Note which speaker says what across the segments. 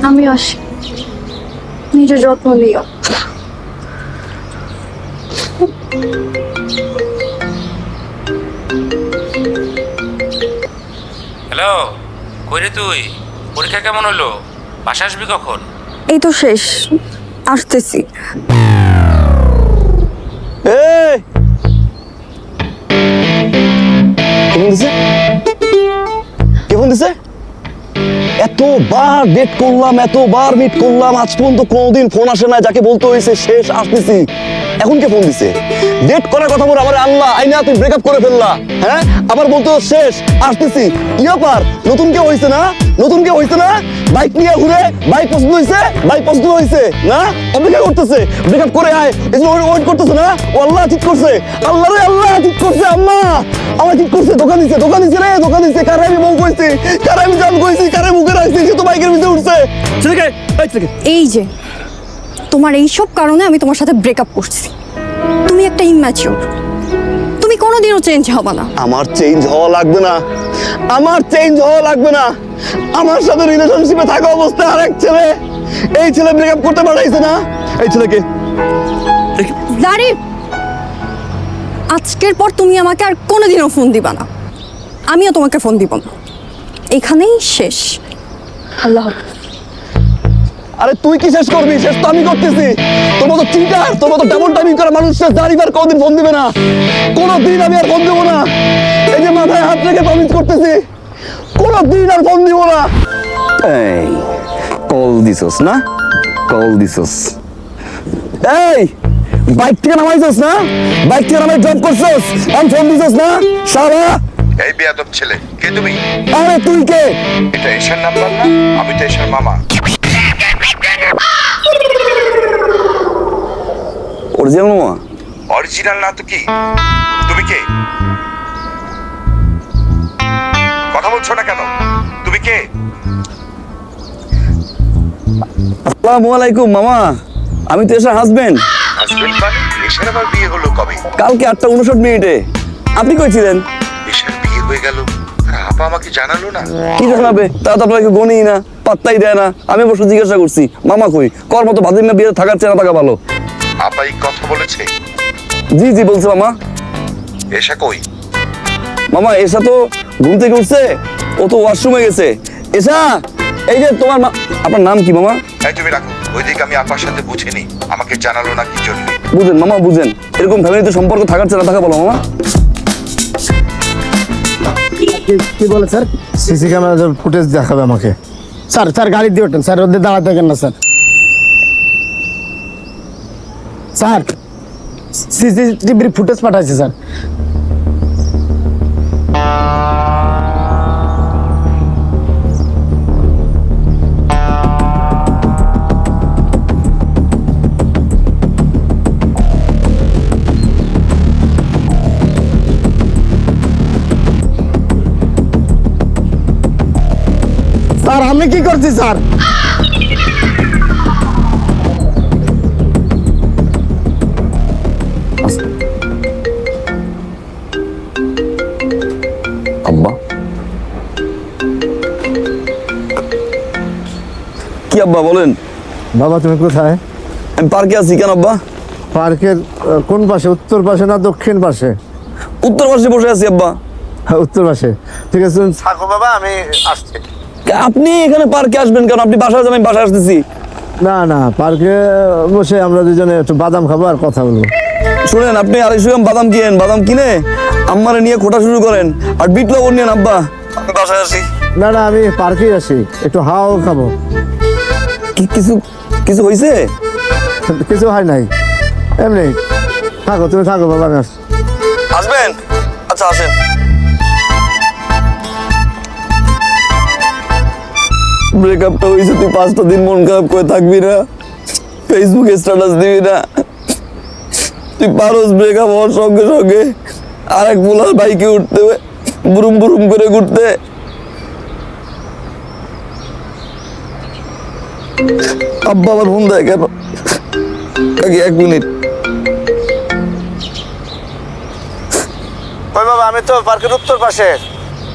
Speaker 1: আমি আসি, নিজের যত্ন নিও।
Speaker 2: হ্যালো, কই রে তুই? পরীক্ষা কেমন হলো? বাসা আসবি কখন?
Speaker 1: এই তো শেষ, আসতেছি।
Speaker 3: কেমন দিছে? এতবার ডেট করলাম, এতবার মিট করলাম, আজ পর্যন্ত কোনোদিন ফোন আসে না। যাকে বলতে হয়েছে শেষ আসতেছি, এখন কে ফোন দিছে? ডেট করার কথা বলে আবার আল্লাহ আইনা তুই ব্রেকআপ করে ফেললা। হ্যাঁ, আবার বলতো শেষ আসতেছি। কি ব্যাপার? নতুন কেউ হয়েছে না? নতুন কেউ হয়েছে না? বাইক নিয়ে ঘুরে, বাইক পছন্দ হয়েছে, বাইক পছন্দ হয়েছে না? অপেক্ষা করতেছে, ব্রেকআপ করে আয়, এই জন্য ওয়েট করতেছে না? ও আল্লাহ ঠিক করছে, আল্লাহ রে আল্লাহ ঠিক করছে। আম্মা আমার ঠিক করছে, দোকান দিছে, দোকান দিছে রে, দোকান দিছে। কারে আমি বউ কইছি, কারে আমি জান কইছি, কারে মুখে রাখছি, সে তো বাইকের ভিতরে উঠছে। ছেলেকে
Speaker 1: এই যে তোমার এইসব কারণে আমি তোমার সাথে ব্রেকআপ করছি। তুমি একটা ইম্যাচিওর, তুমি কোনোদিনও চেঞ্জ হবে না।
Speaker 3: আমার চেঞ্জ হওয়া লাগবে না, আমার চেঞ্জ হওয়া লাগবে না। আমার সাথে রিলেশনশিপে থাকা অবস্থায় আরেক ছেলে, এই ছেলে ব্রেকআপ করতে পারাইছে না? এই ছেলেকে
Speaker 1: জারিফ, আজকের পর তুমি আমাকে আর কোনোদিনও ফোন দিবা না, আমিও তোমাকে ফোন দিব না। এখানেই শেষ। আল্লাহ হাফেজ।
Speaker 3: আরে তুই কি শেষ করবি? শেষ তো আমি করতেছি। তোর মতো চিটার, তোর মতো ডাবল টাইমিং করা মানুষের জারিফ আর কোনদিন ফোন দিবে না, কোনোদিন আমি আর ফোন দেবো না। এই যে মাথায় হাত রেখে প্রমিস করতেছি, কোনোদিন আর ফোন দিব না। এই কল দিছস না? কল দিছস? এই বাইক থেকে নামাইছস না? বাইক থেকে নামাই ড্রপ করছস, আমি ফোন দিছস না? শালা
Speaker 4: এই বেয়াদব ছেলে, কে তুমি?
Speaker 3: আরে তুই কে?
Speaker 4: এটা এশার নাম্বার না? আমি তো এশার মামা।
Speaker 3: অরিজিনাল মামা?
Speaker 4: অরিজিনাল না তো কি? তুমি কে? কথা বলছো না কেন? তুমি কে?
Speaker 3: আসসালামু আলাইকুম মামা, আমি তো এশার হাজবেন্ড।
Speaker 4: হাজবেন্ড মানে? এশার আবার বিয়ে হলো কবে?
Speaker 3: কালকে 8:59। আপনি কই ছিলেন?
Speaker 4: এশার বিয়ে হয়ে গেল আর আপা আমাকে জানালো না?
Speaker 3: কি জানাবে? তারা তো আপনাকে গনেই না, পাত্তাই দেয় না। আমি অবশ্য জিজ্ঞাসা করছি মামা কই, কর মতো বাদিন না বিয়ে থাকার চেনা থাকা ভালো।
Speaker 4: আপা এই কথা বলেছে?
Speaker 3: জি জি বলছে মামা।
Speaker 4: এশা কই?
Speaker 3: মামা এসা তো ঘুম থেকে উঠছে, ও তো ওয়াশরুমে গেছে। এসা, এই যে তোমার আপনার নাম কি মামা?
Speaker 4: এই তুমি রাখো, ওইদিকে আমি আপার সাথে বুঝিনি, আমাকে জানালো না কি জন্য।
Speaker 3: বুঝেন মামা বুঝেন, এরকম ফ্যামিলিতে সম্পর্ক থাকার চেনা থাকা ভালো মামা।
Speaker 5: কি বলে স্যার? সিসি ক্যামেরা ফুটেজ দেখাবে আমাকে। স্যার স্যার গাড়ি দিয়ে ওঠেন স্যার, ওদের দাঁড়াতে থাকেন না স্যার। স্যার সিসিটিভির ফুটেজ পাঠাইছে স্যার। স্যার আমি কি করছি স্যার?
Speaker 3: আব্বা কি আব্বা বলেন?
Speaker 5: বাবা তুমি কোথায়?
Speaker 3: আমি পার্কে আছি। কেন আব্বা?
Speaker 5: পার্কের কোন পাশে, উত্তর পাশে না দক্ষিণ পাশে?
Speaker 3: উত্তর পাশে বসে আছি আব্বা।
Speaker 5: হ্যাঁ উত্তর পাশে। ঠিক আছে তুমি থাকো বাবা, আমি আসছি।
Speaker 3: আপনি এখানে পার্কে আসবেন কেন? আপনি বাসায় যাবেন, আমি বাসায় আসতেছি।
Speaker 5: না না, পার্কে বসে আমরা দুজনে একটু বাদাম খাবো আর কথা বলবো।
Speaker 3: শুনেন, আপনি 250 গ্রাম বাদাম কিনেন, বাদাম কিনে আম্মারে নিয়ে খোটা শুরু করেন আর বিট লবণ নিয়েন আব্বা। আমি বাসায় আসি।
Speaker 5: না না, আমি পার্কেই আসি, একটু হাওয়াও খাবো।
Speaker 3: কিছু কিছু হয়েছে?
Speaker 5: কিছু হয় নাই, এমনি থাকো, তুমি থাকো বাবা, আমি আসছি।
Speaker 3: আসবেন? আচ্ছা আসেন। ব্রেকআপটা হয়েছে, তুই 5টা দিন মন খারাপ করে থাকবি না, ফেসবুকে স্ট্যাটাস দিবি না। তুই পারোস ব্রেকআপ হওয়ার সঙ্গে সঙ্গে আরেক মোলার বাইকে উঠতে, বুরুম বুরুম করে ঘুরতে। আব্বা আবার ফোন দেয় কেন? কাকি 1 মিনিট।
Speaker 5: ওই বাবা, আমি তো পার্কের উত্তর পাশে।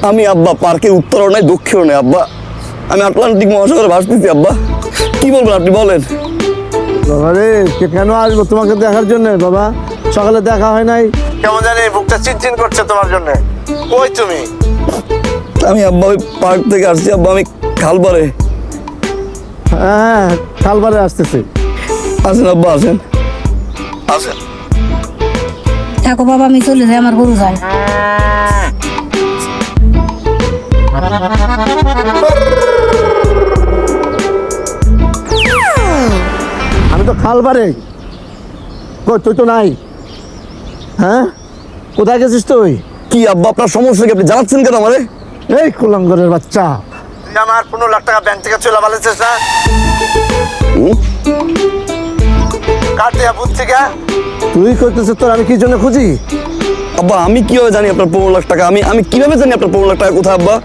Speaker 3: আমি আব্বা পার্কের উত্তরও নাই দক্ষিণও নাই আব্বা, আমি আটলান্টিক মহাসাগরে ভাসতেছি আব্বা। কি বলবেন আপনি বলেন।
Speaker 5: বাবা রে, কেন আসবো তোমাকে দেখার জন্য বাবা? সকালে দেখা হয় নাই, কেমন জানি বুকটা চিনচিন করছে তোমার জন্য। কই তুমি?
Speaker 3: আমি আব্বা ওই পার্ক থেকে আসছি আব্বা, আমি খালপাড়ে।
Speaker 5: হ্যাঁ, খালবারে আসতেছি।
Speaker 3: আসেন আব্বা, আসেন আসেন।
Speaker 6: থাকো বাবা, আমি চলে যাই, আমার গরু যায়।
Speaker 5: আমি তো খালবারে। কই তুই তো নাই? হ্যাঁ, কোথায় গেছিস তুই?
Speaker 3: কি আব্বা আপনার সমস্যা কি? আপনি জানাচ্ছেন কেন আমারে?
Speaker 5: এই কুলাঙ্গরের বাচ্চা, তুই আমার 15 লাখ টাকা ব্যাংক থেকে চলে পালাইছিস না? কাটে বুঝছি কে? তুই কইতেছিস তোর আমি কি জন্য খুঁজি?
Speaker 3: আব্বা আমি কিভাবে জানি আপনার 15 লাখ টাকা? আমি কিভাবে জানি আপনার 15 লাখ টাকা কোথায় আব্বা?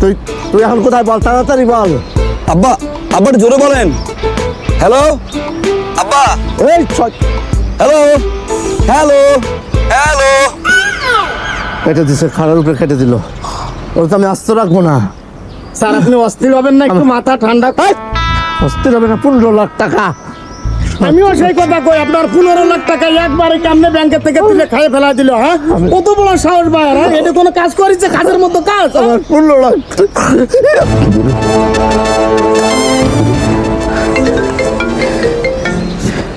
Speaker 5: তুই তুই এখন কোথায় বল, তাড়াতাড়ি বল।
Speaker 3: আব্বা আব্বা একটু জোরে বলেন। হ্যালো আব্বা,
Speaker 5: এই
Speaker 3: হ্যালো হ্যালো হ্যালো।
Speaker 5: কেটে দিছে, খাড়ার উপরে কেটে দিল। ওর তো আমি আস্ত রাখবো না।
Speaker 7: স্যার আপনি অস্থির হবেন না, একটু মাথা ঠান্ডা।
Speaker 5: অস্থির হবে না? 15 লাখ টাকা।
Speaker 7: আমিও সেই কথা কই, আপনার 15 লাখ টাকা একবারে কেমনে ব্যাংকের থেকে তুলে খাইয়ে ফেলা দিল? হ্যাঁ, কত বড় সাহস ভাই! হ্যাঁ, এটা কোনো কাজ করেছে? কাজের মতো কাজ?
Speaker 5: আমার 15 লাখ।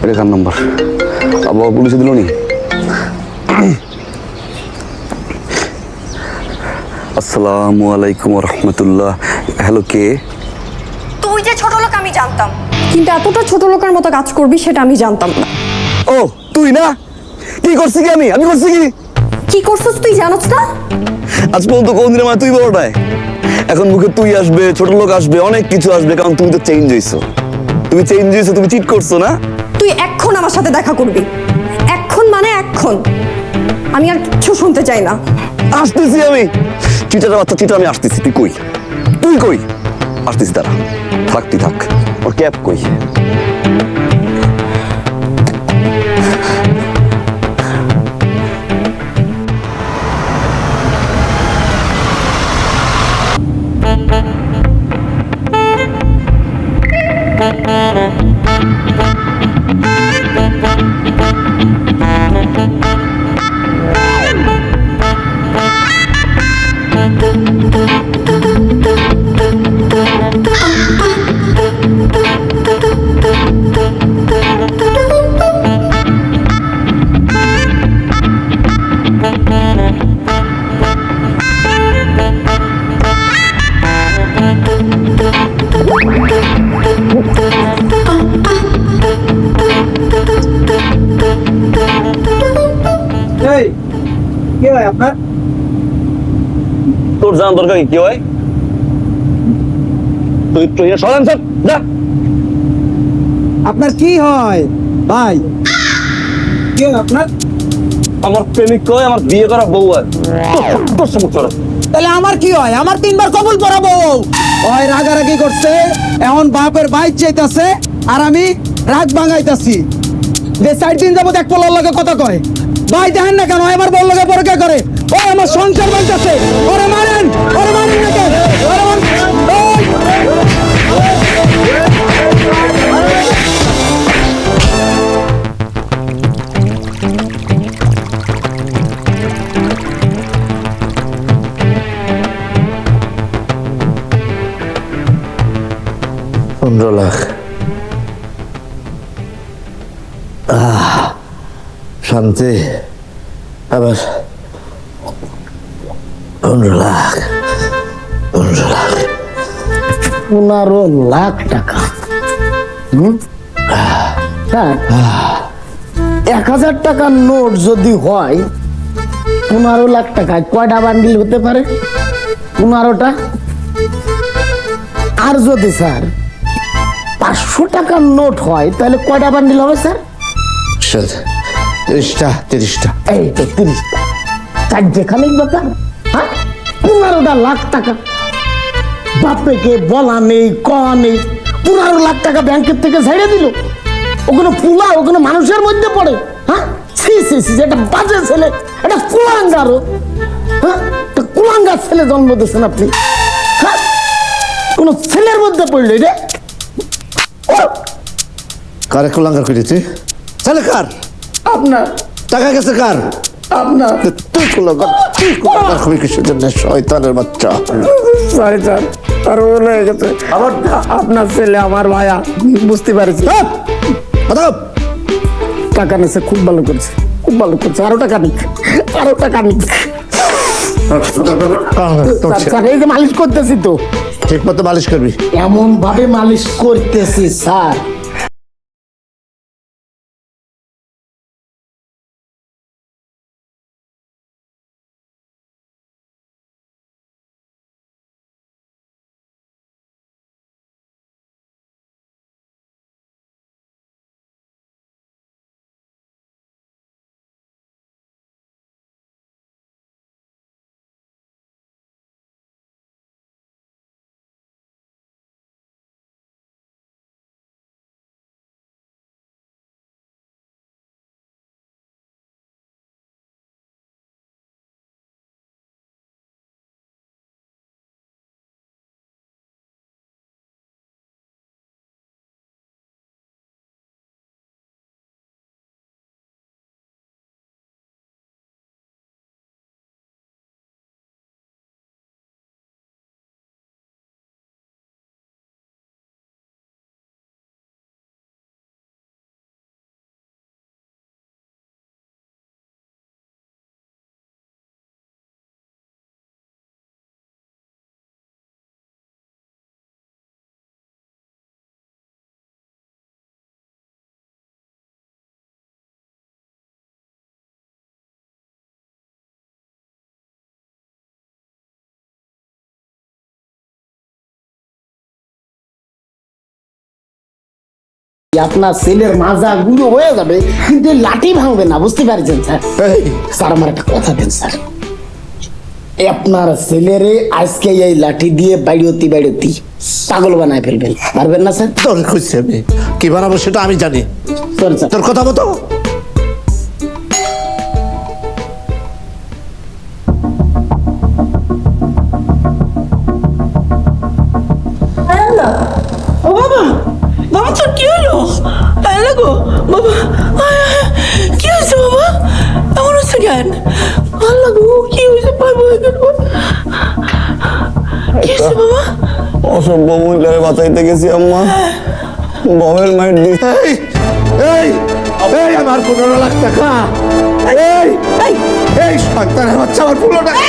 Speaker 3: এটা কার নাম্বার? আব্বা পুলিশে দিল নি? আসসালামু আলাইকুম রহমতুল্লাহ। হ্যালো, কে?
Speaker 1: তুই যে ছোট লোক আমি জানতাম, কিন্তু এতটা ছোট লোকের মতো কাজ করবি সেটা আমি জানতাম না।
Speaker 3: ও তুই না? কি করছি কি আমি করছি কি?
Speaker 1: কি করছিস তুই জানোস না?
Speaker 3: আজ পর্যন্ত কোনদিন আমার তুই বড়টায়, এখন মুখে তুই আসবে, ছোট লোক আসবে, অনেক কিছু আসবে, কারণ তুমি তো চেঞ্জ হইছো। তুমি চেঞ্জ হইছো, তুমি চিট করছো না?
Speaker 1: তুই এখন আমার সাথে দেখা করবি, এখন মানে এখন। আমি আর কিছু শুনতে চাই না।
Speaker 3: আসতেছি আমি, চিটার বাচ্চা চিটা, আমি আসতেছি। তুই কই? তুই কই? আসতেছি, তারা থাক, তুই থাক। ওর ক্যাব কই?
Speaker 7: কি হয় আপনার?
Speaker 3: তোর জানার দরকার কি হয়? তুই ট্রেনে সরান স্যার, যা।
Speaker 7: আপনার কি হয় ভাই? কি হয় আপনার?
Speaker 3: আমার প্রেমিক কয়, আমার বিয়ে করা বউ আর তোর সঙ্গে চলো।
Speaker 7: তাহলে আমার কি হয়? আমার 3 বার কবুল পড়াবো। ওই রাগারাগি করছে, এখন বাপের বাইক চাইতাছে, আর আমি রাগ ভাঙাইতাছি। যে 4 দিন যাবত এক পোলার লগে কথা কয়। ভাই দেখেন না কেন আমার বল লগে পরকে করে? ও আমার সংসার ভাঙতেছে। ওরে মারেন না কেন? ওরে
Speaker 5: লাখ। শান্তি। আবার 15 লাখ। 15 লাখ।
Speaker 7: 15 লাখ টাকা। স্যার, 1000 টাকার নোট যদি হয় 15 লাখ টাকায় কয়টা বান্ডিল হতে পারে? 15টা। আর যদি স্যার 500 টাকার নোট হয় তাহলে কয়টা বান্ডিল হবে স্যার?
Speaker 5: 30টা।
Speaker 7: এই তো 30টা। চারটে খানিক ব্যাপার। হ্যাঁ, 15টা লাখ টাকা। বাপেকে বলা নেই, কওয়া নেই, 15 লাখ টাকা ব্যাংকের থেকে ঝেড়ে দিল। ওখানে পুলা, ওখানে মানুষের মধ্যে পড়ে। হ্যাঁ, ছি, এটা বাজে ছেলে, এটা কুলাঙ্গারও। হ্যাঁ, কুলাঙ্গার ছেলে জন্ম দিয়েছেন আপনি। হ্যাঁ,
Speaker 5: কোন ছেলের মধ্যে পড়লো রে? কারে কুলাঙ্গার করেছে? ছেলে কার?
Speaker 7: আপনার
Speaker 5: টাকা গেছে কার?
Speaker 7: আপনার
Speaker 5: তুই কুলাঙ্গার খুবই কিসের জন্য? শয়তানের বাচ্চা।
Speaker 7: সরি স্যার, আর ভুল হয়ে গেছে। আপনার ছেলে আমার ভাইয়া, বুঝতে পারছি। টাকা নিচ্ছে, খুব ভালো করছে, খুব ভালো করছে। আরো টাকা নিক, আরো টাকা নিক। স্যার এই যে মালিশ করতেছি তো,
Speaker 5: ঠিক মতো মালিশ করবি।
Speaker 7: এমন ভাবে মালিশ করতেছি স্যার, আপনার ছেলের মাজা গুঁড়ো হয়ে যাবে, কিন্তু এই লাঠি ভাঙবে না, বুঝতে পারছেন স্যার? স্যার আমার একটা কথা দেন স্যার, আপনার ছেলেরে আজকে এই লাঠি দিয়ে বাড়িয়তি পাগল বানায় ফেলবেন, পারবেন না স্যার?
Speaker 5: তোর খুঁজছি আমি, কি বানাবো সেটা আমি জানি।
Speaker 7: স্যার
Speaker 5: তোর কথা মতো
Speaker 8: ও বাবা, বাবা তোর কি হলো? লাগো বাবা, কি হয়েছে বাবা? এমন হচ্ছে কেন? ভালো গো, কি হয়েছে? পাইবো কি হয়েছে বাবা?
Speaker 3: অসভ্য মহিলারে বাঁচাইতে গেছি আম্মা, ববের মাইট দিস।
Speaker 5: এই এই আমার 15 লাখ টাকা, এই এই সন্তানের বাচ্চা আমার পুরো টাকা।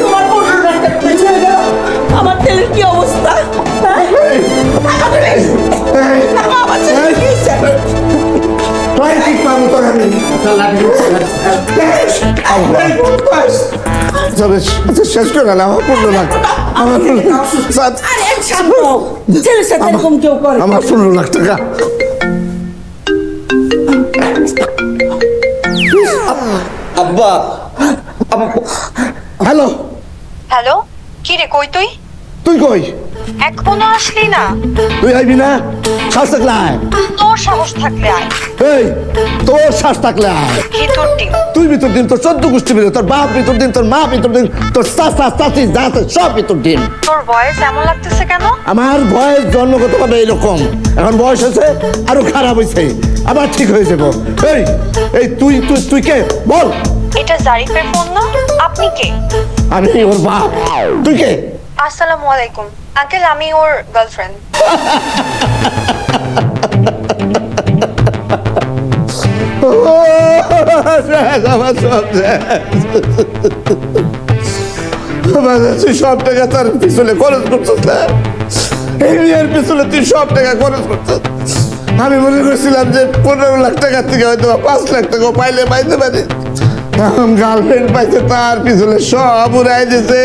Speaker 8: তোমার আমার ছেলের কি অবস্থা? আমার ছেলের কি হয়েছে?
Speaker 5: শেষ করে না আমার 15 লাখ, আমার
Speaker 8: ছেলের সাথে এরকম কেউ করে?
Speaker 5: আমার 15 লাখ টাকা।
Speaker 3: আব্বা,
Speaker 5: হ্যালো
Speaker 1: হ্যালো, কি রে, কই তুই?
Speaker 5: তুই কই?
Speaker 1: এখনো আসলি না?
Speaker 5: তুই আইবি না? শ্বাস থাকলে আয়।
Speaker 1: তোর সাহস থাকলে আয়।
Speaker 5: এই তোর শ্বাস থাকলে আয়।
Speaker 1: ভিতর দিন।
Speaker 5: তুই ভিতর দিন, তোর 14 গোষ্ঠী ভিতর, তোর বাপ ভিতর দিন, তোর মা ভিতর দিন, তোর চাচি জাত সব ভিতর দিন।
Speaker 1: তোর ভয়েস এমন লাগতেছে কেন?
Speaker 5: আমার বয়স জন্মগতভাবে এইরকম, এখন বয়স হয়েছে আরো খারাপ হয়েছে, আবার ঠিক হয়ে যাবো। এই এই তুই তুই তুই কে বল?
Speaker 1: এটা জারিফের ফোন না? আপনি কে?
Speaker 5: আমি ওর বাপ। তুই কে?
Speaker 1: আসসালামু আলাইকুম আঙ্কেল, আমি ওর গার্লফ্রেন্ড।
Speaker 5: আমার সব তুই সব টাকা তার পিছনে খরচ করছিস না? এই মেয়ের পিছনে তুই সব টাকা খরচ করছিস। আমি মনে করছিলাম যে 15 লাখ টাকার থেকে হয়তো 5 লাখ টাকা পাইলে পাইতে পারি, এখন গার্লফ্রেন্ড পাইছে তার পিছনে সব উড়াই দিছে।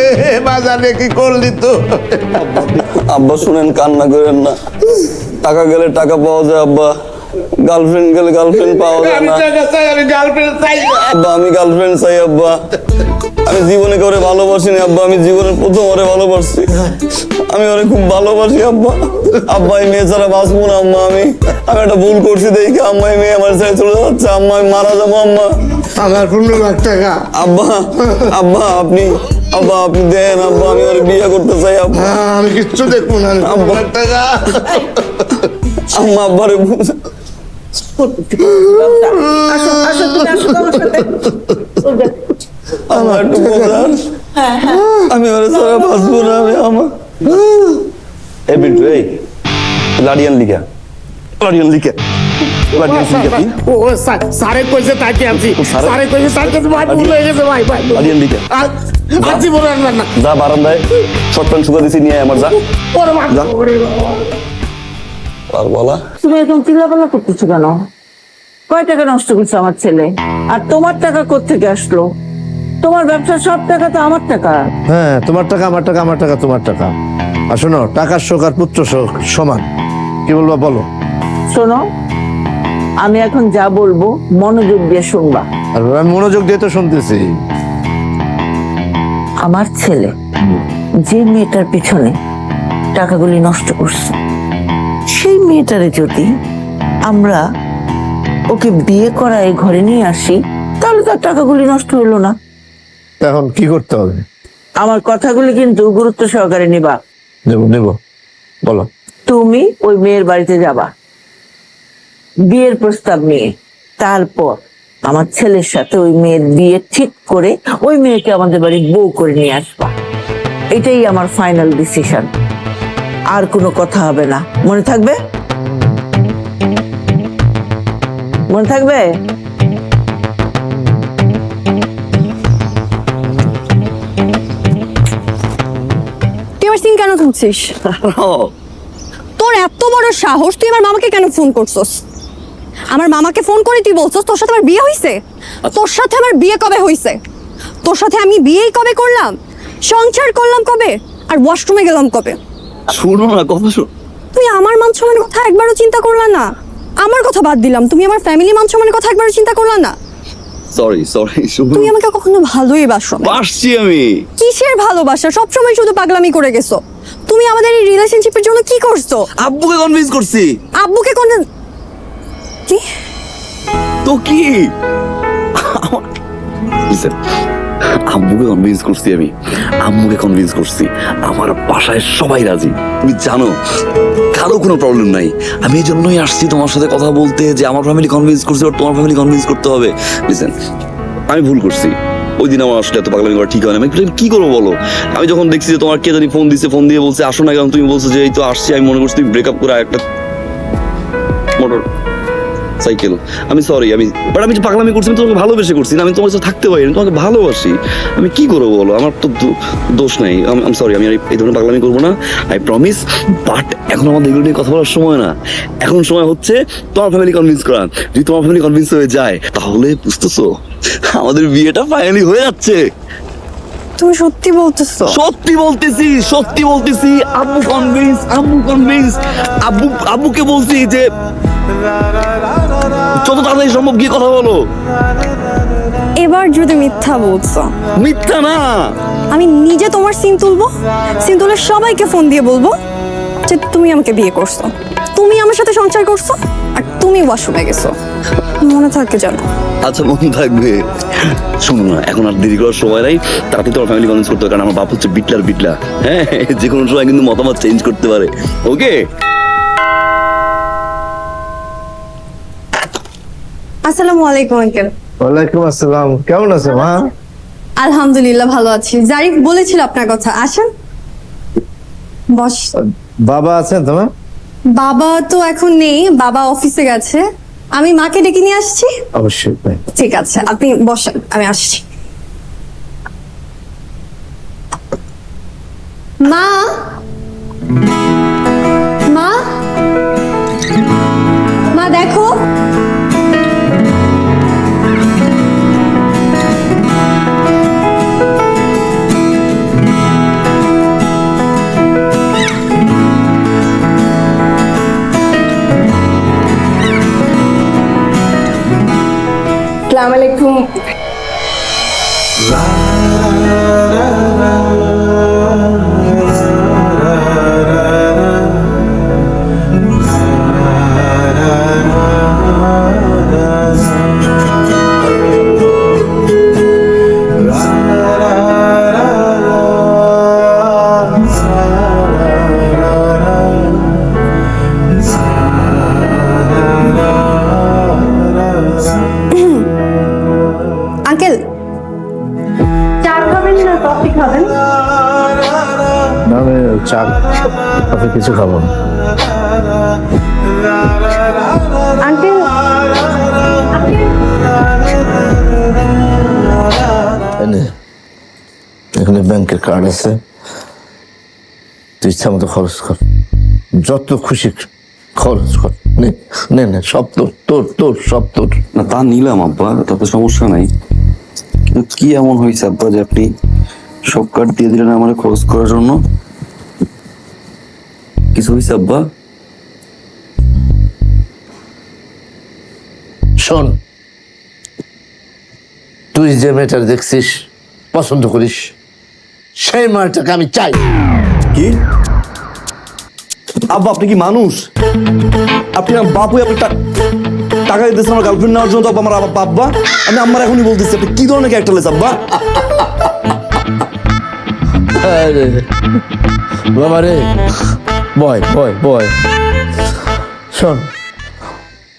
Speaker 5: বাজারে কি করলি তো?
Speaker 3: আব্বা শুনেন, কান্না করেন না। টাকা গেলে টাকা পাওয়া যায় আব্বা, গার্লফ্রেন্ড গেলে গার্লফ্রেন্ড পাওয়া যায় না।
Speaker 5: আমি গার্লফ্রেন্ড চাই না
Speaker 3: আব্বা, আমি গার্লফ্রেন্ড চাই আব্বা। আমি জীবনে করে ভালোবাসিনি আব্বা, আমি জীবনের প্রথম ওরে ভালোবাসছি। আমি ওরে খুব ভালোবাসি আব্বা। আব্বা, এই মেয়ে ছাড়া বাঁচবো না আম্মা। আমি একটা ভুল করছি দেখে আম্মা, এই মেয়ে আমার ছেড়ে চলে যাচ্ছে আম্মা, আমি মারা যাবো আম্মা।
Speaker 5: আমার 15 লাখ টাকা।
Speaker 3: আব্বা আব্বা আপনি দেন আব্বা, আমি ওর বিয়ে করতে চাই আব্বা।
Speaker 5: আমি কিচ্ছু দেখবো না, 15 লাখ টাকা।
Speaker 3: আম্মা আব্বারে
Speaker 8: আসো আসো তুমি আসো আমার সাথে
Speaker 3: আমার একটু বোঝান, আমি ওরে সারা বাঁচবো না। আমি আমার এই বিট্টু, এই লাডিয়ান লিখা
Speaker 5: ও স্যারে কইছে তাকে আনছি, স্যারে কইছে তার কাছে ভাই ভুল হয়ে গেছে ভাই
Speaker 3: লাডিয়ান লিখা
Speaker 5: আজি বলে না
Speaker 3: যা বারান্দায় শর্ট প্যান্ট শুকা দিছি নিয়ে আমার যা
Speaker 5: ওরে মা
Speaker 3: যা। আর বলা
Speaker 8: তুমি এরকম চিল্লাপাল্লা করতেছো কেন? কয় টাকা নষ্ট করছে আমার ছেলে? আর তোমার টাকা কোত্থেকে আসলো? তোমার ব্যবসার সব টাকা তো আমার টাকা।
Speaker 5: হ্যাঁ, তোমার টাকা আমার টাকা, আমার টাকা তোমার টাকা। আর শোনো, টাকার শোক আর পুত্র শোক সমান। কি বলবা বলো?
Speaker 8: শোনো, আমি এখন যা বলবো মনোযোগ দিয়ে শুনবা।
Speaker 5: আর আমি মনোযোগ দিয়ে তো শুনতেছি।
Speaker 8: আমার ছেলে যে মেয়েটার পিছনে টাকাগুলি নষ্ট করছে, সেই মেয়েটারে যদি আমরা ওকে বিয়ে করায় ঘরে নিয়ে আসি, তাহলে তার টাকাগুলি নষ্ট হইলো না।
Speaker 5: এখন কি করতে হবে?
Speaker 8: আমার কথাগুলি কিন্তু গুরুত্ব সহকারে নিবা।
Speaker 5: নেব বলো।
Speaker 8: তুমি ওই মেয়ের বাড়িতে যাবা বিয়ের প্রস্তাব নিয়ে, তারপর আমার ছেলের সাথে ওই মেয়ের বিয়ে ঠিক করে ওই মেয়েকে আমাদের বাড়ি বউ করে নিয়ে আসবা। এটাই আমার ফাইনাল ডিসিশন। আর কোনো কথা হবে না, মনে থাকবে? মনে থাকবে?
Speaker 1: তুই আমার সিন কেন তুলছিস? তোর এত বড় সাহস, তুই আমার মামাকে কেন ফোন করছস? আমার মামাকে ফোন করে তুই বলছস তোর সাথে আমার বিয়ে হইছে? তোর সাথে আমার বিয়ে কবে হইছে? তোর সাথে আমি বিয়েই কবে করলাম? সংসার করলাম কবে? আর ওয়াশরুমে গেলাম কবে?
Speaker 3: শুনো না, কথা শোনো।
Speaker 1: তুমি আমার মান সম্মানের কথা একবারও চিন্তা করলা না? আমার কথা বাদ দিলাম, তুমি আমার ফ্যামিলি মান সম্মানের কথা একবারও চিন্তা করলা না?
Speaker 3: সরি শুনো।
Speaker 1: তুমি আমাকে কখনো ভালোই বাসো না।
Speaker 3: বাসছি আমি।
Speaker 1: কিসের ভালোবাসা? সবসময় শুধু পাগলামি করে গেছো। তুমি আমাদের এই রিলেশনশিপের জন্য কি করছো?
Speaker 3: আব্বুকে কনভিন্স করছি।
Speaker 1: আব্বুকে কোন কি?
Speaker 3: তো কি Listen, আম্মুকে কনভিন্স করছি আমি। আমার বাসায় সবাই রাজি, তুমি জানো, কারো কোনো প্রবলেম নাই। আমি এই জন্যই আসছি তোমার সাথে কথা বলতে, যে আমার ফ্যামিলি কনভিন্স করছে আর তোমার ফ্যামিলি কনভিন্স করতে হবে। লিসেন, আমি ভুল করছি। ওই দিন আমার আসলে এত পাগলামি করা ঠিক হয় না। আমি কি করবো বলো? আমি যখন দেখছি যে তোমার কে জানি ফোন দিয়ে বলছে আসো না কেন, তুমি বলছো যে এই তো আসছি, আমি মনে করছি তুমি ব্রেকআপ করে একটা মোটর সাইকেল। আমি সরি, আমি যে পাগলামি করছি, আমি তোমাকে ভালোবেসে করছি না, আমি তোমার সাথে থাকতে পারি, আমি তোমাকে ভালোবাসি। আমি কি করবো বলো? আমার তো দোষ নাই। আমি সরি, আমি এই ধরনের পাগলামি করবো না, আই প্রমিস। বাট এখন আমাদের এগুলো নিয়ে কথা বলার সময় না। এখন সময় হচ্ছে তোমার ফ্যামিলি কনভিন্স করা। যদি তোমার ফ্যামিলি কনভিন্স হয়ে যায়, তাহলে বুঝতেছো আমাদের বিয়েটা ফাইনালি হয়ে যাচ্ছে।
Speaker 1: তুমি সত্যি বলতেছো?
Speaker 3: সত্যি বলতেছি। আব্বু কনভিন্স। আব্বুকে বলছি যে যত তাড়াতাড়ি সম্ভব গিয়ে কথা বলো।
Speaker 1: এবার যদি মিথ্যা বলছো?
Speaker 3: মিথ্যা না,
Speaker 1: আমি নিজে তোমার সিন তুলবো, সিন তুলে সবাইকে ফোন দিয়ে বলবো যে তুমি আমাকে বিয়ে করছো, তুমি আমার সাথে সংসার করছো, আর তুমি ওয়াশরুমে গেছো। মনে থাকে জানো?
Speaker 3: আচ্ছা, মনে থাকবে। শোনো না, এখন আর দেরি করার সময় নাই, তাড়াতাড়ি তোমার ফ্যামিলি কনভিন্স করতে হবে, কারণ আমার বাপ হচ্ছে বিটলা। হ্যাঁ, যে কোনো সময় কিন্তু মতামত চেঞ্জ করতে পারে। ওকে?
Speaker 1: আসসালামু আলাইকুম আঙ্কেল।
Speaker 5: ওয়ালাইকুম আসসালাম। কেমন আছে মা?
Speaker 1: আলহামদুলিল্লাহ ভালো আছি। জারিফ বলেছিল আপনার কথা, আসেন বস।
Speaker 5: বাবা আছেন তোমার?
Speaker 1: বাবা তো এখন নেই, বাবা অফিসে গেছে। আমি মাকে ডেকে নিয়ে আসছি।
Speaker 5: অবশ্যই।
Speaker 1: ঠিক আছে, আপনি বসেন, আমি আসছি। মা মা মা দেখো। আসসালামু আলাইকুম।
Speaker 5: কিছু খাবো না।
Speaker 1: আন্টি
Speaker 5: এখানে ব্যাংকের কার্ড আছে, তুই ইচ্ছা মতো খরচ কর, যত খুশি খরচ কর। নে নে নে, সব তোর তোর তোর সব তোর।
Speaker 3: না তা নিলাম আব্বা, তাতে সমস্যা নাই, কিন্তু কি এমন হয়েছে আব্বা যে আপনি সব কার্ড দিয়ে দিলেন আমার খরচ করার জন্য? কিছু হয়েছে আব্বা?
Speaker 5: শোন, তুই যে মেয়েটার দেখছিস পছন্দ করিস, সেই মেয়েটাকে আমি চাই।
Speaker 3: কি আব্বা, আপনি কি মানুষ? আপনি আমার বাপু, আপনি টাকা দিতেছেন আমার গার্লফ্রেন্ড নেওয়ার জন্য? তো আমার আব্বা, আমি আমার এখনই বলতেছি, আপনি কি ধরনের ক্যারেক্টার লেস আব্বা?
Speaker 5: আরে বাবা রে, বয় বয় বয়। শোন,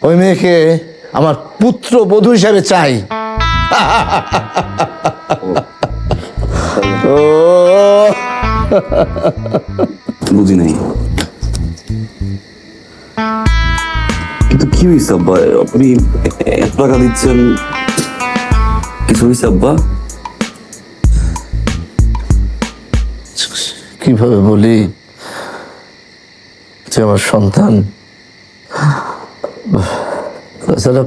Speaker 5: ওই মেয়েকে আমার পুত্র বধূ হিসাবে চাই। ও
Speaker 3: বুঝি নাই, কিন্তু কি হয়েছে আব্বা? আপনি এত টাকা দিচ্ছেন, কিছু হয়েছে আব্বা?
Speaker 5: কিভাবে বলি, যে আমার সন্তান, তাছাড়া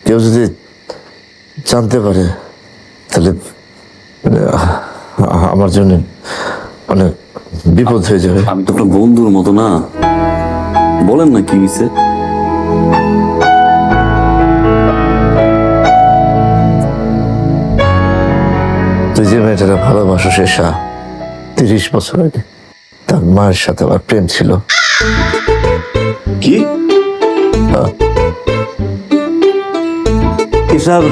Speaker 5: কেউ যদি জানতে পারে তাহলে মানে আমার জন্য অনেক বিপদ হয়ে যাবে।
Speaker 3: আমি তো আপনার বন্ধুর মতো না, বলেন না কি হয়েছে?
Speaker 5: তুই যে মেয়েটারা ভালোবাসো, শেষা 30 বছর আগে তার মায়ের সাথে আমার প্রেম ছিল।
Speaker 3: কি এসার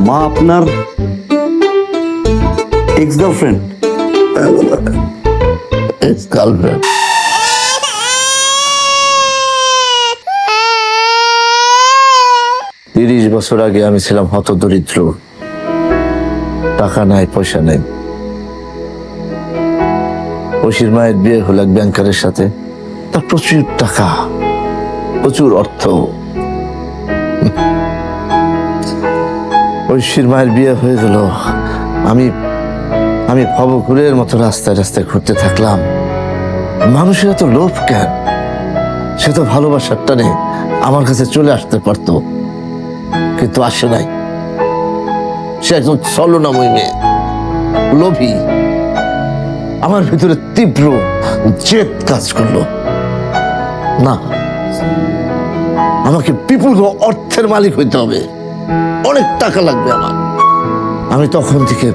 Speaker 3: মা আপনার এক্স গার্লফ্রেন্ড?
Speaker 5: গার্লফ্রেন্ড। তিরিশ বছর আগে আমি ছিলাম হতদরিদ্র, টাকা নাই, পয়সা নাই। ঐশীর মায়ের বিয়ে হলো এক ব্যাংকারের সাথে, তার প্রচুর টাকা, প্রচুর অর্থ। ঐশীর মায়ের বিয়ে হয়ে গেল, আমি ভবঘুরের মতো রাস্তায় রাস্তায় ঘুরতে থাকলাম। মানুষের এত লোভ কেন? সে তো ভালোবাসার টানে আমার কাছে চলে আসতে পারতো, কিন্তু আসে নাই। সে একজন ছলনাময়ী মেয়ে, লোভী। আমার ভিতরে তীব্র জেদ কাজ করলো, না, আমাকে বিপুল অর্থের মালিক হইতে হবে, অনেক টাকা লাগবে আমার। আমি তখন থেকে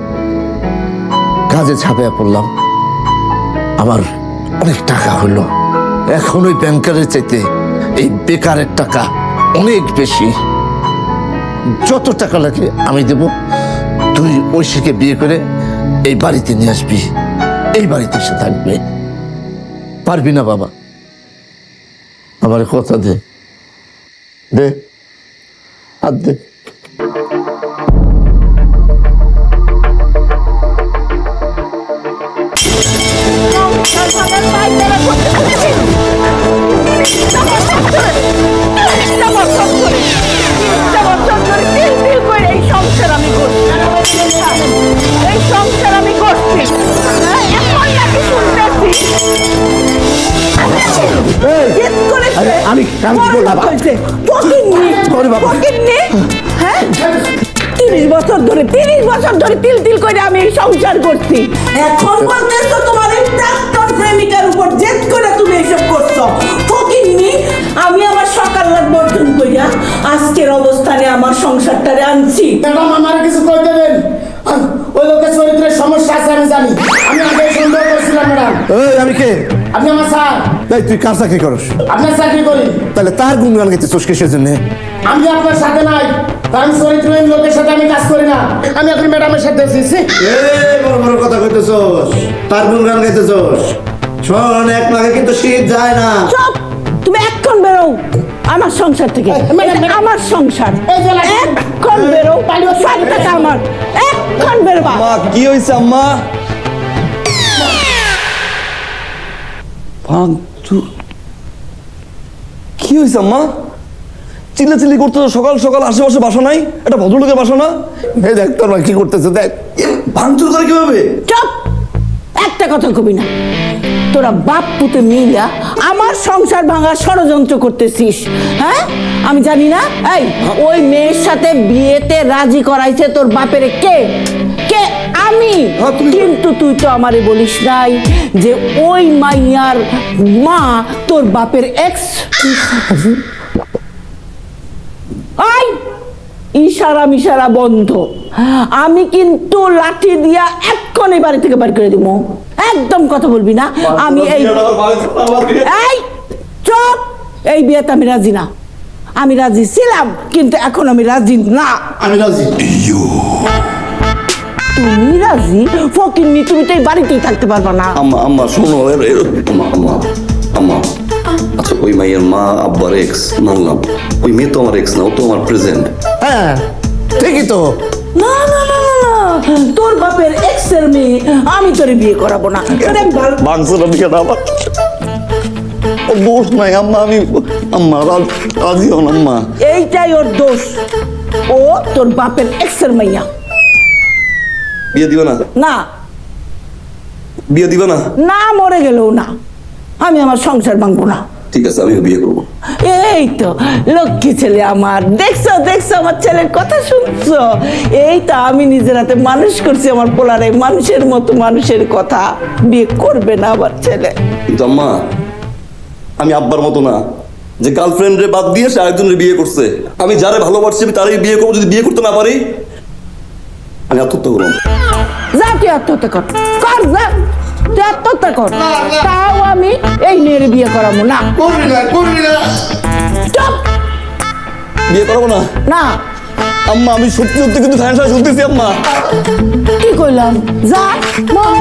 Speaker 5: কাজে ঝাঁপিয়ে পড়লাম, আমার অনেক টাকা হলো। এখন ওই ব্যাংকারের চাইতে এই বেকারের টাকা অনেক বেশি। যত টাকা লাগে আমি দেব, তুই ঐশীকে বিয়ে করে এই বাড়িতে নিয়ে আসবি, এই বাড়িতে এসে থাকবে। পারবি না বাবা? আমার কথা দে, দে হাত দে। আমি কাম করলাম।
Speaker 8: 30 বছর ধরে তিল তিল করে আমি এই সংসার করছি। এখন বলতেছো তোমার এই প্রাক্তন প্রেমিকার উপর জেদ করে তুমি এসব করছো। ফকিন্নি, আমি আমার সকাল রাত বর্জন কইরা আজকের অবস্থানে আমার সংসারটারে আনছি।
Speaker 7: ম্যাডাম, আমার কিছু কইতে দেন। ওই লোকের চরিত্রের সমস্যা আছে আমি জানি। আমি আগে সন্দেহ করছিলাম ম্যাডাম।
Speaker 5: আমি কে?
Speaker 7: আপনি আমার স্যার।
Speaker 5: তাই তুই কার চাকরি করস?
Speaker 7: আপনার চাকরি করি।
Speaker 5: তাহলে তার গুণগান গাইতে চোষ কিসের জন্য?
Speaker 7: আমি আপনার সাথে নাই, কারণ চরিত্রহীন লোকের সাথে আমি কাজ করি না। আমি এখন ম্যাডামের সাথে এসেছি।
Speaker 5: বড় বড় কথা কইতেছস, তার গুণগান গাইতেছস। শোন, এক নাগে কিন্তু শীত যায় না।
Speaker 8: চুপ! তুমি এখন বেরো আমার সংসার থেকে। এটা আমার সংসার, এখন বেরো। সব টাকা আমার, এখন বেরোবা।
Speaker 3: মা কি হয়েছে আম্মা? ভাঙচুর কি হয়েছে আম্মা? চিল্লাচিল্লি করতে সকাল সকাল আশেপাশে বাসা নাই? এটা ভদ্রলোকের বাসা না?
Speaker 5: এই দেখ তোর মা কি করতেছে দেখ।
Speaker 3: ভাঙচুর করে কিভাবে?
Speaker 8: চুপ, একটা কথা কবি না। তোরা বাপ পুতে মিলা আমার সংসার ভাঙার ষড়যন্ত্র করতেছিস, হ্যাঁ? আমি জানি না। এই ওই মেয়ের সাথে বিয়েতে রাজি করাইছে তোর বাপের কে? কে? আমি। কিন্তু তুই তো আমারে বলিস নাই যে ওই মাইয়ার মা তোর বাপের এক্স। আই ইশারা মিশারা বন্ধ। আমি কিন্তু লাঠি দিয়া এক্ষুনি বাড়ি থেকে বাড়ি করে দিব। একদম কথা বলবি না। আমি এই চুপ, এই বিয়েতে আমি রাজি না। আমি রাজি ছিলাম কিন্তু এখন আমি রাজি না।
Speaker 5: আমি রাজি।
Speaker 8: তুমি রাজি? ফকিন্নি, তুমি তো এই বাড়িতেই থাকতে পারবা না।
Speaker 3: আম্মা আম্মা শোনো, আম্মা আম্মা আম্মা, আচ্ছা ওই মাইয়ের মা আব্বার এক্স মানলাম, ওই মেয়ে তো আমার এক্স না, ও তো আমার প্রেজেন্ট।
Speaker 5: হ্যাঁ ঠিকই তো।
Speaker 8: না না না না না, তোর বাপের এক্স এর মেয়ে আমি তোরে বিয়ে করাবো না।
Speaker 3: ভাঙচুর বিয়েটা আমার, ও দোষ নাই আম্মা, আমি আম্মা রাজি হন আম্মা।
Speaker 8: এইটাই ওর দোষ। ও তোর বাপের এক্স এর মাইয়া।
Speaker 3: বিয়ে দিবে না?
Speaker 8: না
Speaker 3: বিয়ে দিবে না?
Speaker 8: না, মরে গেলেও না। আমি আমার সংসার ভাঙবো না।
Speaker 3: ঠিক আছে, আমিও বিয়ে করবো।
Speaker 8: এই তো লক্ষ্মী ছেলে আমার। দেখছো দেখছো আমার ছেলের কথা শুনছো? এই তো আমি নিজের হাতে মানুষ করছি আমার পোলারে, মানুষের মতো মানুষের কথা। বিয়ে করবে না আমার ছেলে।
Speaker 3: কিন্তু আম্মা আমি আব্বার মতো না যে গার্লফ্রেন্ড রে বাদ দিয়ে সে আরেকজনের বিয়ে করছে। আমি যারে ভালোবাসছি আমি তারই বিয়ে করবো। যদি বিয়ে করতে না পারি আমি আত্মহত্যা করবো।
Speaker 8: যা তুই আত্মহত্যা কর, কর যা, তুই আত্মহত্যা কর। তাও আমি এই মেয়ের বিয়ে করাবো না।
Speaker 5: করবি না, করবি না।
Speaker 8: চুপ।
Speaker 3: বিয়ে করবো না?
Speaker 8: না।
Speaker 3: আম্মা আমি সত্যি সত্যি কিন্তু ফ্যানসা শুনতেছি আম্মা।
Speaker 8: কি কইলাম? যা মর।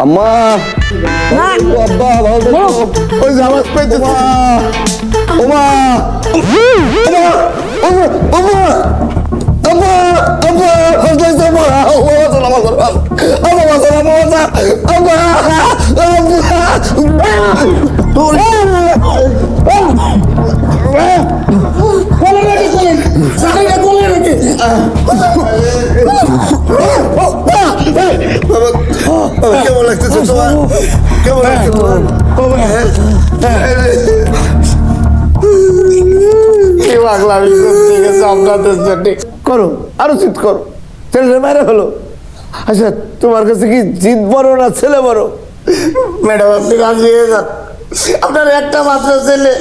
Speaker 3: আম্মা
Speaker 8: না।
Speaker 3: ও আব্বা ভালো থেকো।
Speaker 5: ওই যে আওয়াজ পাইতেছি।
Speaker 3: ওমা ওমা ওমা ওমা আম্মা আম্মা হাসলাইছে আম্মা। ও বাসা না বাসা আম্মা বাসা না বাসা আম্মা
Speaker 5: কেমন লাগতেছে তোমার? কেমন লাগছে তোমার? কি পাগলামি করতে গেছে আপনাদের জন্য। করো, আরো জিদ করো। ছেলেটা মেরে হলো। আচ্ছা তোমার কাছে কি জিদ বড় না ছেলে বড়? ম্যাডাম আপনি রাজি হয়ে যান। আপনার একটা মাত্র ছেলে,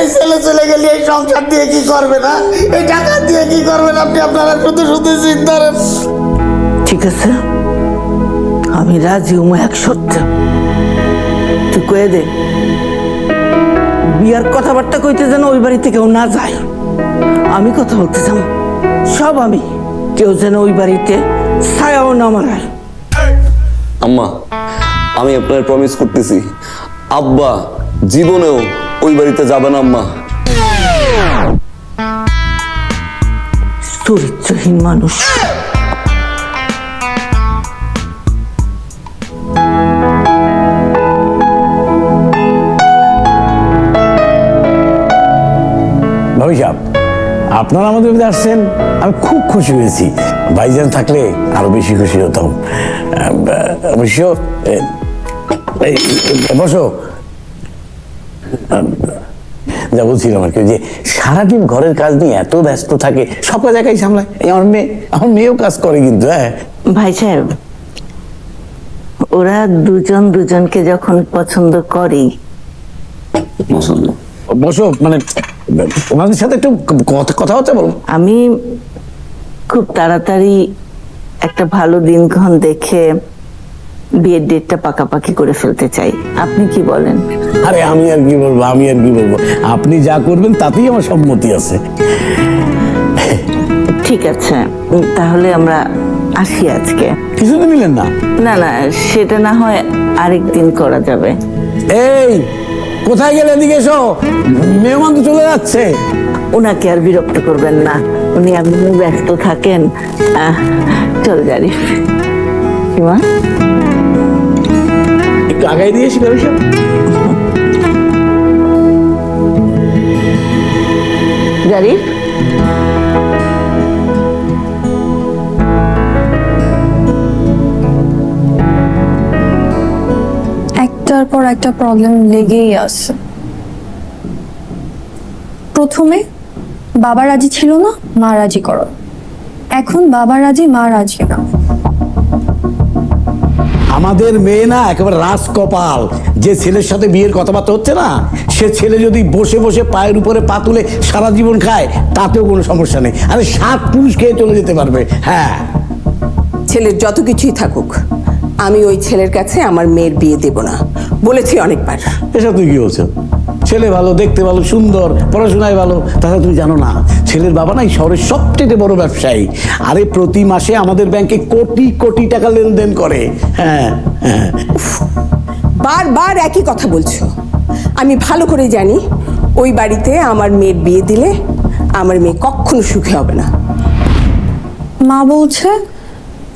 Speaker 5: এই ছেলে চলে গেলে এই সংসার দিয়ে কি করবেন? না এই টাকা দিয়ে কি করবেন আপনি? আপনারা শুধু শুধু চিন্তা করেন।
Speaker 8: ঠিক আছে, আমি রাজি হবো 100টা। তুই কয়ে দে বিয়ার কথাবার্তা কইতে যেন ওই বাড়িতে কেউ না যায়। আমি কথা বলতে যাব সব আমি, কেউ যেন ওই বাড়িতে ছায়াও না মারায়।
Speaker 3: আম্মা আমি আপনার প্রমিস করতেছি আব্বা জীবনেও ওই বাড়িতে যাবে না আম্মা।
Speaker 8: চরিত্রহীন মানুষ।
Speaker 9: ভাবি সাহেব, আপনারা আমাদের মধ্যে আসছেন, আমি খুব খুশি হয়েছি। ভাইজান থাকলে আরো বেশি খুশি হতাম। অবশ্য বসো। যা বলছিলাম আর কি, যে সারাদিন ঘরের কাজ নিয়ে এত ব্যস্ত থাকে, সব কাজ একাই সামলায়। আমার মেয়েও কাজ করে কিন্তু। হ্যাঁ
Speaker 8: ভাই সাহেব, ওরা দুজন দুজনকে যখন পছন্দ করে।
Speaker 9: বসো, মানে ওনাদের সাথে একটু কথাবার্তা বলো।
Speaker 8: আমি খুব তাড়াতাড়ি একটা ভালো দিনক্ষণ দেখে বিয়ের ডেটটা পাকাপাকি করে ফেলতে চাই। আপনি কি বলেন?
Speaker 9: আরে আমি আর কি বলবো, আপনি যা করবেন তাতেই আমার সম্মতি আছে।
Speaker 8: ঠিক আছে, তাহলে আমরা আসি আজকে।
Speaker 9: কিছুদিন নিলেন না?
Speaker 8: না না, সেটা না হয় আরেকদিন করা যাবে।
Speaker 9: এই কোথায় গেলে? এদিকে এসো, মেহমান তো চলে যাচ্ছে।
Speaker 8: ওনাকে আর বিরক্ত করবেন না, উনি আপনি ব্যস্ত থাকেন। চল জারিফ। সীমা,
Speaker 9: একটু আগাই দিয়েছি ব্যবসা।
Speaker 8: জারিফ,
Speaker 1: একটার পর একটা প্রবলেম লেগেই আছে। প্রথমে বাবা রাজি ছিল না, মা রাজি করো। এখন বাবা রাজি, মা রাজি না।
Speaker 9: আমাদের মেয়ে না একেবারে রাজ কপাল, যে ছেলের সাথে বিয়ের কথাবার্তা হচ্ছে না, সে ছেলে যদি বসে বসে পায়ের উপরে পা তুলে সারা জীবন খায় তাতেও কোনো সমস্যা নেই। আরে 7 পুরুষ খেয়ে চলে যেতে পারবে। হ্যাঁ,
Speaker 10: ছেলের যত কিছুই থাকুক, আমি ওই ছেলের কাছে আমার মেয়ের বিয়ে দেব না, বলেছি অনেকবার।
Speaker 9: এসব তুই কি বলছো? ছেলে ভালো, দেখতে ভালো, সুন্দর, পড়াশোনায় ভালো। তাহলে তুমি জানো না ছেলের বাবা না এই শহরের সবচেয়ে বড় ব্যবসায়ী। আরে প্রতি মাসে আমাদের ব্যাংকে কোটি কোটি টাকা লেনদেন করে। হ্যাঁ হ্যাঁ।
Speaker 10: বারবার একই কথা বলছো। আমি ভালো করে জানি ওই বাড়িতে আমার মেয়ের বিয়ে দিলে আমার মেয়ে কখনো সুখী হবে না।
Speaker 1: মা বলছে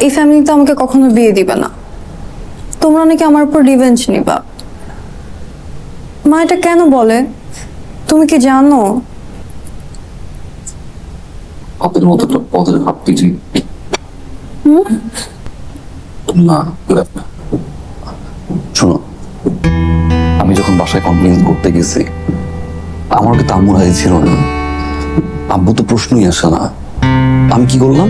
Speaker 1: এই ফ্যামিলিতে আমাকে কখনো বিয়ে দিবে না, তোমরা নাকি আমার উপর রিভেঞ্জ নিবা। মা এটা কেন বলে তুমি কি জানো?
Speaker 11: আপনার মতো একটা পদের ভাবতে চাই না। শোনো, আমি যখন বাসায় কমপ্লেন করতে গেছি, আমার কিন্তু আম্মু রাজি ছিল না। আব্বু তো প্রশ্নই আসে না। আমি কি করলাম,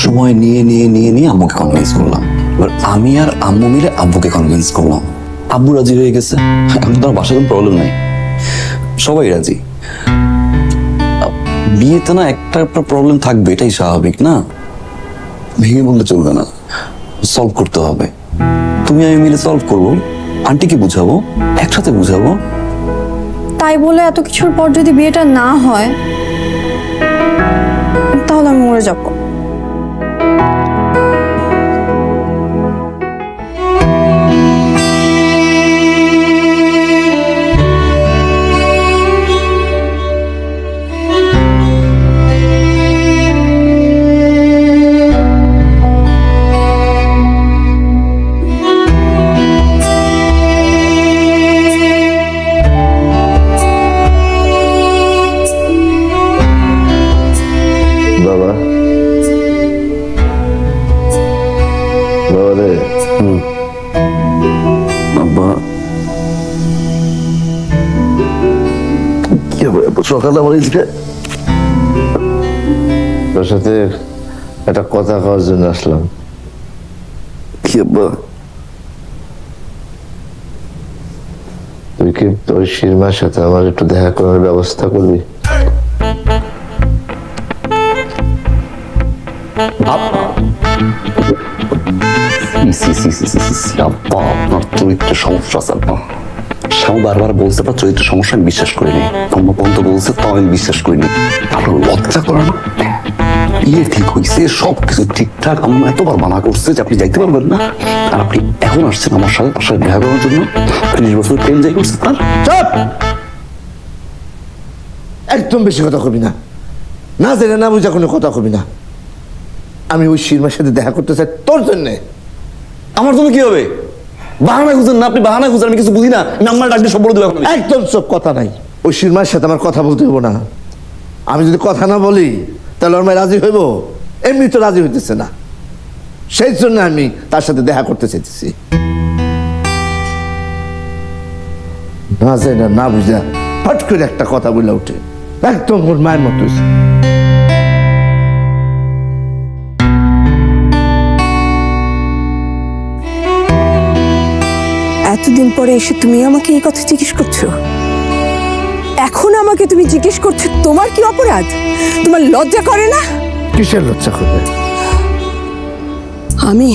Speaker 11: সময় নিয়ে নিয়ে নিয়ে নিয়ে আম্মুকে কনভিন্স করলাম। এবার আমি আর আম্মু মিলে আব্বুকে কনভিন্স করলাম। আব্বু রাজি হয়ে গেছে। এখন তো আমার বাসায় কোনো প্রবলেম নাই, সবাই রাজি। বিয়েতে না একটা প্রবলেম থাকবে, এটাই স্বাভাবিক না? ভেঙে বললে চলবে না, সলভ করতে হবে। তুমি আমি মিলে সলভ করবো, আন্টিকে বুঝাবো, একসাথে বুঝাবো।
Speaker 1: তাই বলে এত কিছুর পর যদি বিয়েটা না হয় তাহলে আমি মরে যাবো।
Speaker 5: বাবা, বাবা রে।
Speaker 11: আব্বা,
Speaker 5: কি হবে সকালে আমার তোর সাথে একটা কথা কওয়ার জন্য আসলাম।
Speaker 11: কি আব্বা?
Speaker 5: তুই কি তোর শিরমার সাথে আমার একটু দেখা করার ব্যবস্থা করবি?
Speaker 11: আপনার চরিত্রের সমস্যা আছে আব্বা। শ্যাম বারবার বলছে আপনার চরিত্রের সমস্যা, আমি বিশ্বাস করিনি। আম্মা পর্যন্ত বলছে, তাও আমি বিশ্বাস করিনি। আপনার লজ্জা করে না? বিয়ে ঠিক হয়েছে, সবকিছু ঠিকঠাক। আম্মা এতবার মানা করছে যে আপনি যাইতে পারবেন না, আর আপনি এখন আসছেন আমার সাথে, তার সাথে দেখা করার জন্য। 30 বছর প্রেম যাই করছে তার।
Speaker 5: চুপ! একদম বেশি কথা কবি না, না জেনে না বুঝা কোনো কথা কবি না। আমি ওই শিরমার সাথে দেখা করতে চাই তোর জন্যে।
Speaker 11: আমার জন্য কি হবে? বাহানা খুঁজেন না আপনি, বাহানা খুঁজেন। আমি কিছু বুঝি না, আমি আম্মার ডাক দিয়ে সব বলে দেবো।
Speaker 5: একদম সব কথা নাই। ওই শিরমার সাথে আমার কথা বলতে হবো না। আমি যদি কথা না বলি তাহলে ওর মায় রাজি হইব? এমনি তো রাজি হইতেছে না, সেই জন্য আমি তার সাথে দেখা করতে চাইতেছি। না যায় না, না বুঝা হট করে একটা কথা বলে উঠে, একদম ওর মায়ের মতো।
Speaker 10: এতদিন পরে এসে তুমি আমাকে এই কথা জিজ্ঞেস করছো? এখন আমাকে তুমি জিজ্ঞেস করছো তোমার কি অপরাধ? তোমার লজ্জা করে না?
Speaker 5: কিসের লজ্জা করবে?
Speaker 10: আমি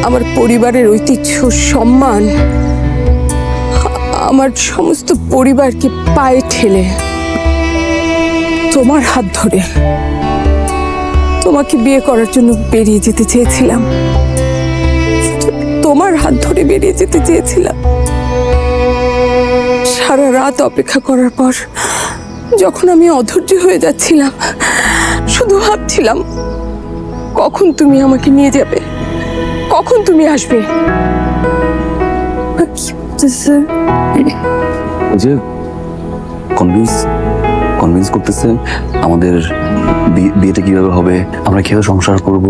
Speaker 10: আমার পরিবারের ঐতিহ্য, সম্মান, আমার সমস্ত পরিবারকে পায়ে ঠেলে তোমার হাত ধরে তোমাকে বিয়ে করার জন্য বেরিয়ে যেতে চেয়েছিলাম। তোমার হাত ধরে বেরিয়ে যেতে চেয়েছিলাম। সারা রাত অপেক্ষা করার পর যখন আমি অধৈর্য হয়ে যাচ্ছিলাম, শুধু ভাবছিলাম কখন তুমি আমাকে নিয়ে যাবে, কখন তুমি আসবে।
Speaker 1: কি বলতেছে?
Speaker 11: ওই যে কনভিন্স করতেছে আমাদের বিয়েটা কিভাবে হবে, আমরা কিভাবে সংসার করব,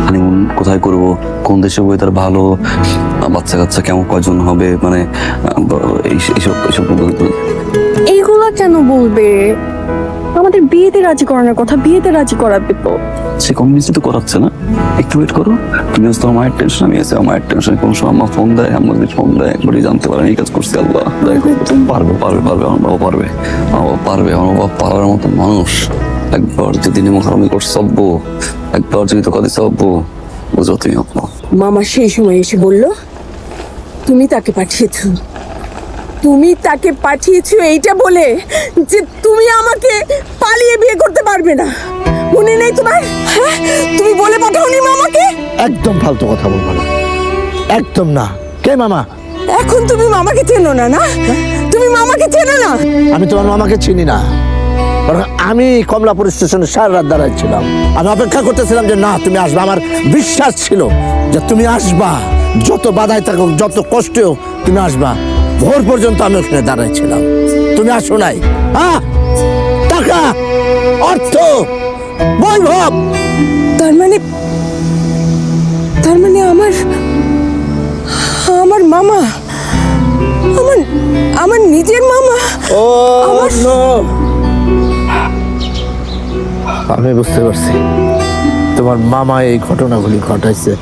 Speaker 11: হানিমুন কোথায় করব, কোন দেশে বই তার ভালো, বাচ্চা কাচ্চা কেমন কয়জন হবে, মানে এইসব
Speaker 1: এইগুলা কেন বলবে? আমাদের বিয়েতে রাজি করানোর কথা, বিয়েতে রাজি করাবে তো।
Speaker 11: সে কনভিন্স তো করাচ্ছে না, একটু ওয়েট করো। তুমি আজ তো আমার টেনশন, আমি আছি আমার টেনশন। কোন সময় আমার ফোন দেয়, আমার যদি ফোন দেয় একবারই জানতে পারেন এই কাজ করছি। আল্লাহ পারবে পারবে পারবে, আমার বাবা পারবে, আমার বাবা পারবে, আমার বাবা পারার মতো মানুষ। একবার যদি নিমখারামি করছে সব্বো, একবার যদি তো কাঁদে সব্বো, বুঝো তুমি আপনার।
Speaker 10: মামা সেই সময় এসে বলল তুমি তাকে পাঠিয়েছো, তুমি তাকে পাঠিয়েছো এইটা বলে যে তুমি আমাকে পালিয়ে বিয়ে করতে পারবে না। মনে নেই তোমার? হ্যাঁ, তুমি বলে পাঠাওনি মামাকে?
Speaker 5: একদম ফালতু কথা বলবো না, একদম না। কে মামা?
Speaker 10: এখন তুমি মামাকে চেনো না, না তুমি মামাকে চেনো না?
Speaker 5: আমি তোমার মামাকে চিনি না, বরং আমি কমলাপুর স্টেশনে সারা রাত দাঁড়াইছিলাম। আমি অপেক্ষা করতেছিলাম যে না তুমি আসবে। আমার বিশ্বাস ছিল যে তুমি আসবা, যত বাধায় থাকুক, যত কষ্ট হোক তুমি আসবা। ভোর পর্যন্ত আমি ওখানে দাঁড়াইছিলাম, তুমি আসো নাই। হ্যাঁ, টাকা, অর্থ, বৈভব।
Speaker 10: তার মানে আমার মামা, আমার নিজের মামা।
Speaker 5: ও আমি বুঝতে পারছি তোমার মামা এই ঘটনাগুলি ঘটাইছে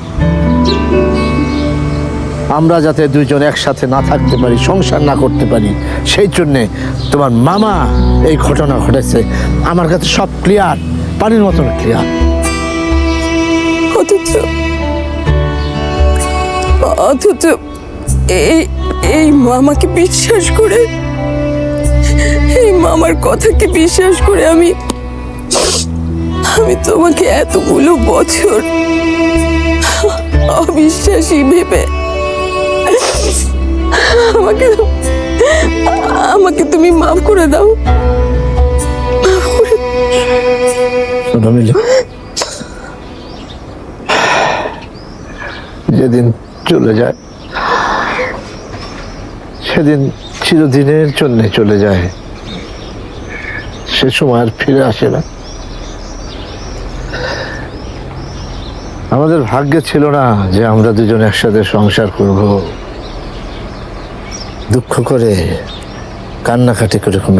Speaker 5: আমরা যাতে দুইজন একসাথে না থাকতে পারি, সংসার না করতে পারি, সেই জন্যে তোমার মামা এই ঘটনা ঘটেছে। আমার কাছে সব ক্লিয়ার, পানির মতন ক্লিয়ার।
Speaker 10: অথচ এই মামাকে বিশ্বাস করে, এই মামার কথাকে বিশ্বাস করে আমি তোমাকে এতগুলো বছর অবিশ্বাসী ভেবে আমাকে তুমি মাফ করে দাও।
Speaker 5: যেদিন চলে যায় সেদিন চিরদিনের জন্য চলে যায়, সে সময় আর ফিরে আসে না। আমাদের ভাগ্যে ছিল না যে আমরা দুজন একসাথে সংসার করব। দুঃখ করে কান্নাকাটি করে কোনো